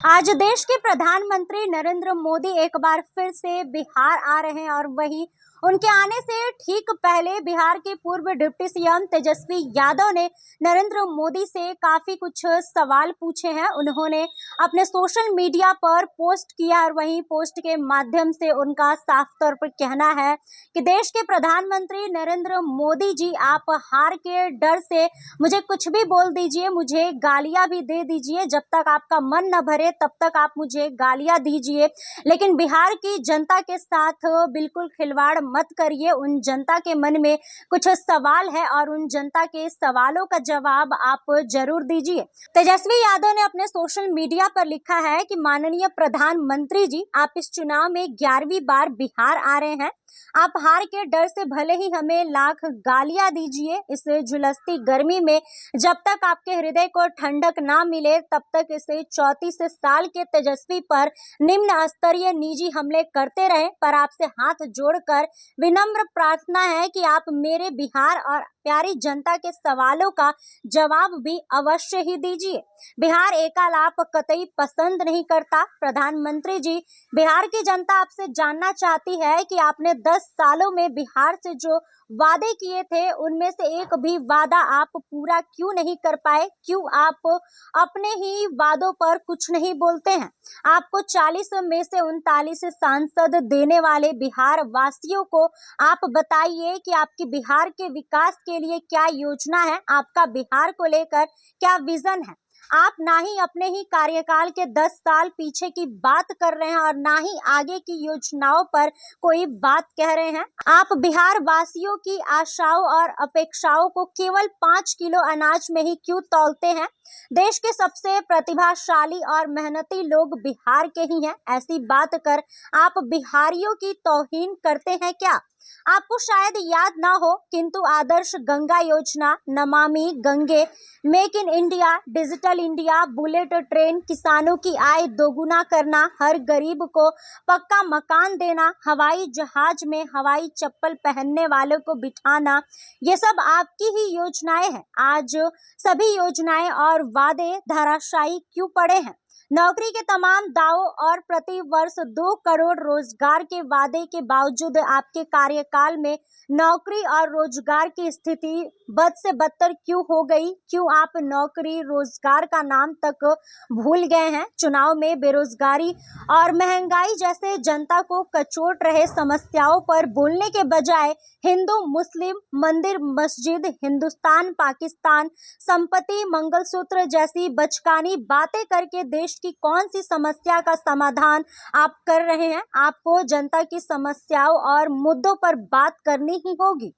आज देश के प्रधानमंत्री नरेंद्र मोदी एक बार फिर से बिहार आ रहे हैं और वहीं उनके आने से ठीक पहले बिहार के पूर्व डिप्टी सीएम तेजस्वी यादव ने नरेंद्र मोदी से काफी कुछ सवाल पूछे हैं। उन्होंने अपने सोशल मीडिया पर पोस्ट किया और वहीं पोस्ट के माध्यम से उनका साफ तौर पर कहना है कि देश के प्रधानमंत्री नरेंद्र मोदी जी, आप हार के डर से मुझे कुछ भी बोल दीजिए, मुझे गालियां भी दे दीजिए, जब तक आपका मन न भरे तब तक आप मुझे गालियां दीजिए, लेकिन बिहार की जनता के साथ बिल्कुल खिलवाड़ मत करिए। उन जनता के मन में कुछ सवाल है और उन जनता के सवालों का जवाब आप जरूर दीजिए। तेजस्वी यादव ने अपने सोशल मीडिया पर लिखा है कि माननीय प्रधानमंत्री जी, आप इस चुनाव में 11वीं बार बिहार आ रहे हैं। आप हार के डर से भले ही हमें लाख गालियां दीजिए, इस झुलसती गर्मी में जब तक आपके हृदय को ठंडक ना मिले तब तक इसे 34 साल के तेजस्वी पर निम्न स्तरीय निजी हमले करते रहे। पर आपसे हाथ जोड़कर विनम्र प्रार्थना है कि आप मेरे बिहार और प्यारी जनता के सवालों का जवाब भी अवश्य ही दीजिए। बिहार एकालाप कतई पसंद नहीं करता। प्रधानमंत्री जी, बिहार की जनता आपसे जानना चाहती है कि आपने 10 सालों में बिहार से जो वादे किए थे उनमें से एक भी वादा आप पूरा क्यों नहीं कर पाए? क्यों आप अपने ही वादों पर कुछ नहीं बोलते हैं? आपको 40 में से 39 सांसद देने वाले बिहार वासियों को आप बताइए कि आपकी बिहार के विकास के लिए क्या योजना है, आपका बिहार को लेकर क्या विजन है। आप ना ही अपने ही कार्यकाल के 10 साल पीछे की बात कर रहे हैं और ना ही आगे की योजनाओं पर कोई बात कह रहे हैं। आप बिहार वासियों की आशाओं और अपेक्षाओं को केवल 5 किलो अनाज में ही क्यों तौलते हैं? देश के सबसे प्रतिभाशाली और मेहनती लोग बिहार के ही हैं। ऐसी बात कर आप बिहारियों की तौहीन करते हैं क्या? आपको शायद याद ना हो, किंतु आदर्श गंगा योजना, Namami Gange, make in India, digital India, bullet train, किसानों की आय दोगुना करना, हर गरीब को पक्का मकान देना, हवाई जहाज में हवाई चप्पल पहनने वालों को बिठाना, ये सब आपकी ही योजनाएं हैं। आज सभी योजनाएं और वादे धराशायी क्यों पड़े हैं? नौकरी के तमाम दावों और प्रति वर्ष 2 करोड़ रोजगार के वादे के बावजूद आपके कार्यकाल में नौकरी और रोजगार की स्थिति बद से बदतर क्यों हो गई? क्यों आप नौकरी रोजगार का नाम तक भूल गए हैं? चुनाव में बेरोजगारी और महंगाई जैसे जनता को कचोट रहे समस्याओं पर बोलने के बजाय हिंदू मुस्लिम, मंदिर मस्जिद, हिंदुस्तान पाकिस्तान, संपत्ति, मंगलसूत्र जैसी बचकानी बातें करके देश की कौन सी समस्या का समाधान आप कर रहे हैं? आपको जनता की समस्याओं और मुद्दों पर बात करनी ही होगी।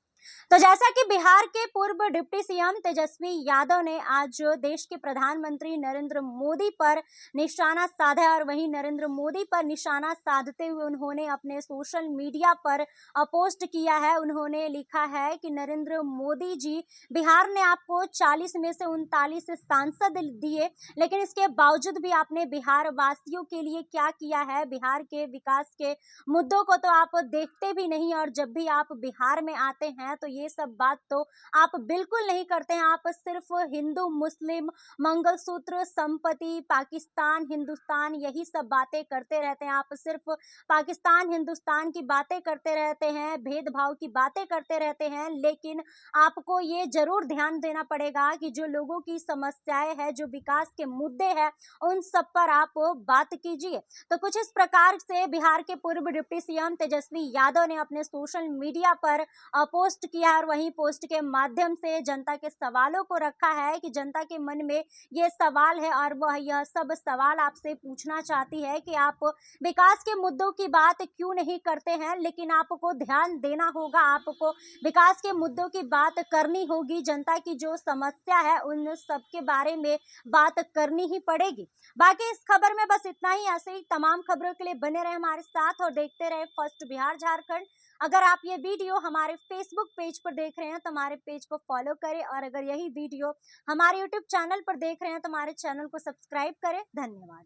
तो जैसा कि बिहार के पूर्व डिप्टी सीएम तेजस्वी यादव ने आज देश के प्रधानमंत्री नरेंद्र मोदी पर निशाना साधा और वहीं नरेंद्र मोदी पर निशाना साधते हुए उन्होंने अपने सोशल मीडिया पर पोस्ट किया है। उन्होंने लिखा है कि नरेंद्र मोदी जी, बिहार ने आपको 40 में से 39 सांसद दिए, लेकिन इसके बावजूद भी आपने बिहार वासियों के लिए क्या किया है? बिहार के विकास के मुद्दों को तो आप देखते भी नहीं और जब भी आप बिहार में आते हैं तो ये सब बात तो आप बिल्कुल नहीं करते हैं। आप सिर्फ हिंदू मुस्लिम, मंगलसूत्र, संपत्ति, पाकिस्तान हिंदुस्तान, यही सब बातें करते रहते हैं। आप सिर्फ पाकिस्तान हिंदुस्तान की बातें करते रहते हैं, भेदभाव की बातें करते रहते हैं, लेकिन आपको ये जरूर ध्यान देना पड़ेगा कि जो लोगों की समस्याएं हैं, जो विकास के मुद्दे हैं, उन सब पर आप बात कीजिए। तो कुछ इस प्रकार से बिहार के पूर्व डिप्टी सीएम तेजस्वी यादव ने अपने सोशल मीडिया पर पोस्ट किया और वहीं पोस्ट के माध्यम से जनता के सवालों को रखा है कि जनता के मन में ये सवाल है और वह यह सब सवाल आपसे पूछना चाहती है कि आप विकास के मुद्दों की बात क्यों नहीं करते हैं। लेकिन आपको ध्यान देना होगा, आपको विकास के मुद्दों की बात करनी होगी, जनता की जो समस्या है उन सब के बारे में बात करनी ही पड़ेगी। बाकी इस खबर में बस इतना ही। ऐसे ही तमाम खबरों के लिए बने रहे हमारे साथ और देखते रहे फर्स्ट बिहार झारखंड। अगर आप ये वीडियो हमारे फेसबुक पेज पर देख रहे हैं तो हमारे पेज को फॉलो करें और अगर यही वीडियो हमारे यूट्यूब चैनल पर देख रहे हैं तो हमारे चैनल को सब्सक्राइब करें। धन्यवाद।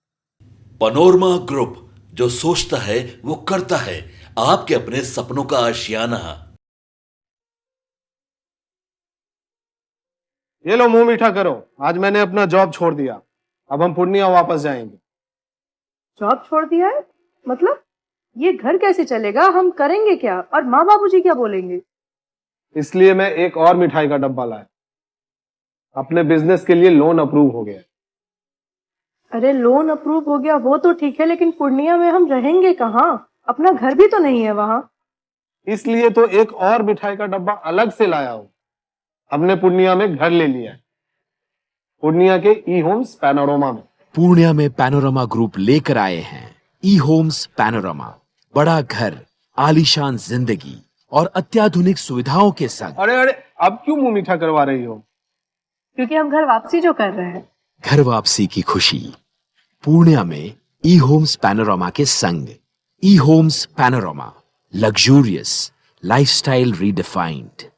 पनोरमा ग्रुप, जो सोचता है वो करता है। आपके अपने सपनों का आशियाना। ये लो, मुंह मीठा करो। आज मैंने अपना जॉब छोड़ दिया। अब हम पूर्णिया वापस जाएंगे। जॉब छोड़ दिया है? मतलब ये घर कैसे चलेगा? हम करेंगे क्या? और माँ बाबूजी क्या बोलेंगे? इसलिए मैं एक और मिठाई का डब्बा लाया। अपने बिजनेस के लिए लोन अप्रूव हो गया। अरे लोन अप्रूव हो गया वो तो ठीक है, लेकिन पूर्णिया में हम रहेंगे कहाँ? अपना घर भी तो नहीं है वहां। इसलिए तो एक और मिठाई का डब्बा अलग से लाया हूं। हमने पूर्णिया में घर ले लिया है, पूर्णिया के ई होम्स पैनोरमा में। पूर्णिया में पैनोरमा ग्रुप लेकर आए हैं ई होम्स पैनोरमा। बड़ा घर, आलीशान जिंदगी और अत्याधुनिक सुविधाओं के संग। अरे अरे, अब क्यों मुंह मीठा करवा रही हो? क्योंकि हम घर वापसी जो कर रहे हैं। घर वापसी की खुशी पूर्णिया में ई होम्स पैनोरमा के संग। ई homes panorama, luxurious lifestyle redefined.